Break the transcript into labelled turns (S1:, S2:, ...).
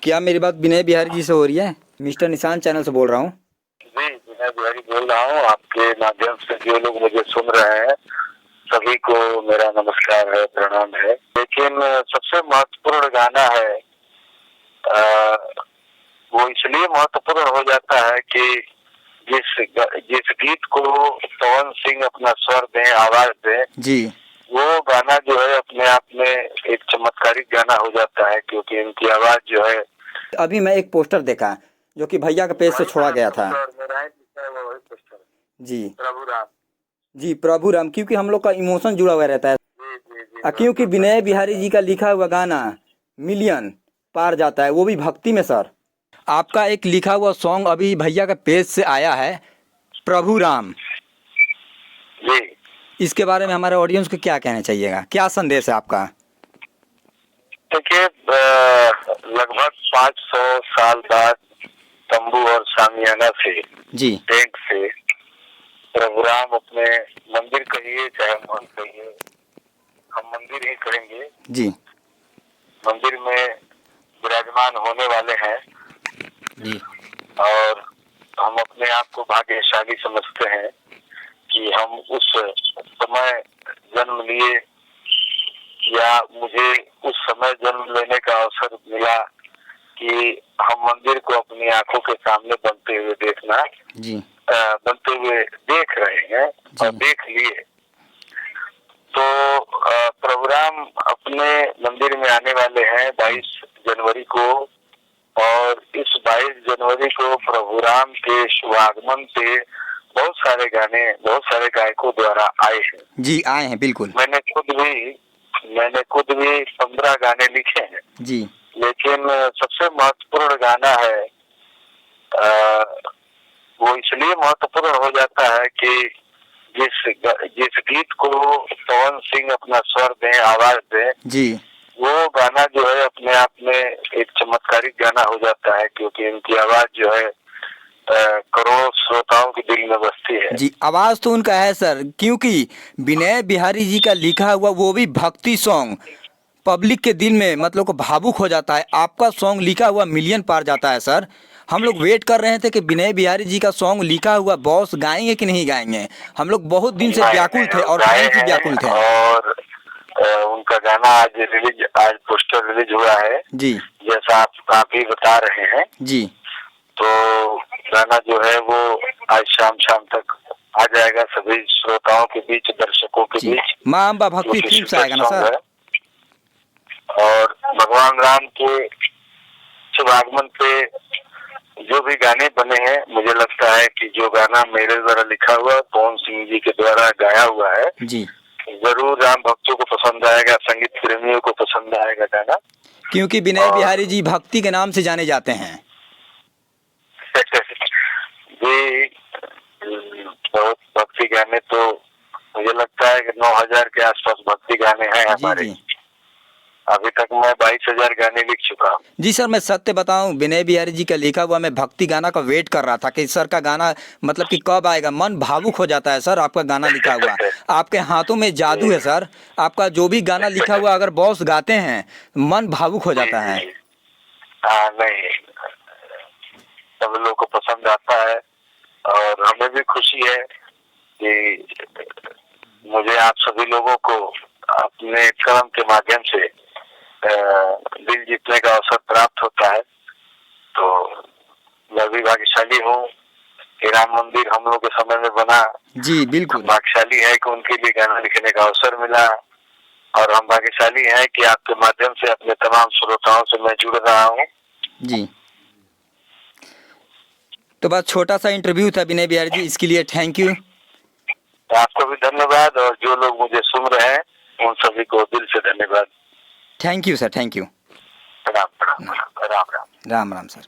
S1: क्या मेरी बात विनय बिहारी जी से हो रही है? मिस्टर निशान चैनल से बोल रहा हूँ।
S2: जी, विनय बिहारी बोल रहा हूँ। आपके माध्यम से जो लोग मुझे सुन रहे हैं सभी को मेरा नमस्कार है, प्रणाम है। लेकिन सबसे महत्वपूर्ण गाना है, वो इसलिए महत्वपूर्ण हो जाता है कि जिस गीत को पवन सिंह अपना स्वर दें, आवाज दें
S1: जी,
S2: वो गाना जो है अपने आप में एक चमत्कारिक गाना हो जाता है, क्योंकि इनकी आवाज जो है।
S1: अभी मैं एक पोस्टर देखा जो कि भैया के पेज से छोड़ा गया था। जी
S2: प्रभु राम।
S1: जी, प्रभु राम, क्योंकि हम लोग का इमोशन जुड़ा हुआ रहता है।
S2: जी जी जी।
S1: क्योंकि विनय बिहारी जी का लिखा हुआ गाना मिलियन पार जाता है, वो भी भक्ति में सर। आपका एक लिखा हुआ सॉन्ग अभी भैया का पेज से आया है, प्रभु राम।
S2: जी,
S1: इसके बारे में हमारे ऑडियंस को क्या कहना चाहिएगा, क्या संदेश है आपका?
S2: देखिए, लगभग 500 साल बाद तंबू और सामियाना से,
S1: जी
S2: टेंट से प्रभु राम अपने मंदिर कहिए चाहे महल कहिए, हम मंदिर ही कहेंगे,
S1: जी
S2: मंदिर में विराजमान होने वाले हैं।
S1: जी
S2: और हम अपने आप को भाग्यशाली समझते हैं कि हम उस समय जन्म लिए, या मुझे उस समय जन्म लेने का अवसर मिला कि हम मंदिर को अपनी आंखों के सामने बनते हुए देखना,
S1: जी
S2: बनते हुए देख रहे हैं और देख लिए। तो प्रभु राम अपने मंदिर में आने वाले हैं 22 जनवरी को, और इस 22 जनवरी को प्रभु राम के शुभागमन पे बहुत सारे गाने, बहुत सारे गायकों द्वारा आए हैं।
S1: जी आए हैं, बिल्कुल।
S2: मैंने खुद भी 15 गाने लिखे हैं।
S1: जी,
S2: लेकिन सबसे महत्वपूर्ण गाना है, वो इसलिए महत्वपूर्ण हो जाता है कि जिस गीत को पवन सिंह अपना स्वर दें, आवाज दें,
S1: जी
S2: वो गाना जो है अपने आप में एक चमत्कारिक गाना हो जाता है, क्योंकि इनकी आवाज जो है करोड़ों श्रोताओं के दिल में बसती है।
S1: जी, आवाज़ तो उनका है सर, क्योंकि विनय बिहारी जी का लिखा हुआ वो भी भक्ति सॉन्ग पब्लिक के दिल में मतलब को भावुक हो जाता है। आपका सॉन्ग लिखा हुआ मिलियन पार जाता है सर। हम लोग वेट कर रहे थे कि विनय बिहारी जी का सॉन्ग लिखा हुआ बॉस गाएंगे कि नहीं गाएंगे। हम लोग बहुत दिन से व्याकुल थे और
S2: गाए
S1: फैंस भी
S2: हैं,
S1: व्याकुल थे।
S2: और उनका गाना आज पोस्टर रिलीज हुआ है,
S1: जी
S2: जैसा आप भी बता रहे हैं।
S1: जी
S2: तो गाना जो है वो आज शाम तक आ जाएगा सभी श्रोताओं के बीच, दर्शकों के
S1: जी,
S2: बीच।
S1: माँ अम्बा भक्ति फिल्म से आएगा ना सर?
S2: और भगवान राम के शुभागमन पे जो भी गाने बने हैं, मुझे लगता है कि जो गाना मेरे द्वारा लिखा हुआ, पवन सिंह जी के द्वारा गाया हुआ है,
S1: जी,
S2: जरूर राम भक्तों को पसंद आएगा, संगीत प्रेमियों को पसंद आएगा गाना।
S1: क्योंकि विनय बिहारी जी भक्ति के नाम से जाने जाते हैं।
S2: जी, बहुत भक्ति गाने तो मुझे लगता है कि 9000 के आसपास भक्ति गाने हैं
S1: जी
S2: हमारे।
S1: जी
S2: अभी तक मैं 22,000 गाने लिख चुका हूँ।
S1: जी सर, मैं सत्य बताऊं, विनय बिहारी जी का लिखा हुआ मैं भक्ति गाना का वेट कर रहा था कि सर का गाना मतलब कि कब आएगा। मन भावुक हो जाता है सर आपका गाना लिखा हुआ। आपके हाथों में जादू है सर। आपका जो भी गाना लिखा हुआ अगर बॉस गाते हैं मन भावुक हो जाता है।
S2: हाँ, नहीं, सब लोगों को पसंद आता है, और हमें भी खुशी है कि मुझे आप सभी लोगों को अपने कर्म के माध्यम से दिल जीतने का अवसर प्राप्त होता है। तो मैं भी भाग्यशाली हूँ कि राम मंदिर हम लोग के समय में बना।
S1: जी बिल्कुल।
S2: भाग्यशाली है कि उनके लिए गाना लिखने का अवसर मिला, और हम भाग्यशाली हैं कि आपके माध्यम से अपने तमाम श्रोताओं से मैं जुड़ रहा हूँ।
S1: जी, तो बस छोटा सा इंटरव्यू था विनय बिहारी जी, इसके लिए थैंक यू।
S2: आपको भी धन्यवाद, और जो लोग मुझे सुन रहे हैं उन सभी को दिल से धन्यवाद।
S1: Thank you sir, thank you.
S2: प्रणाम प्रणाम, राम राम।
S1: राम राम सर।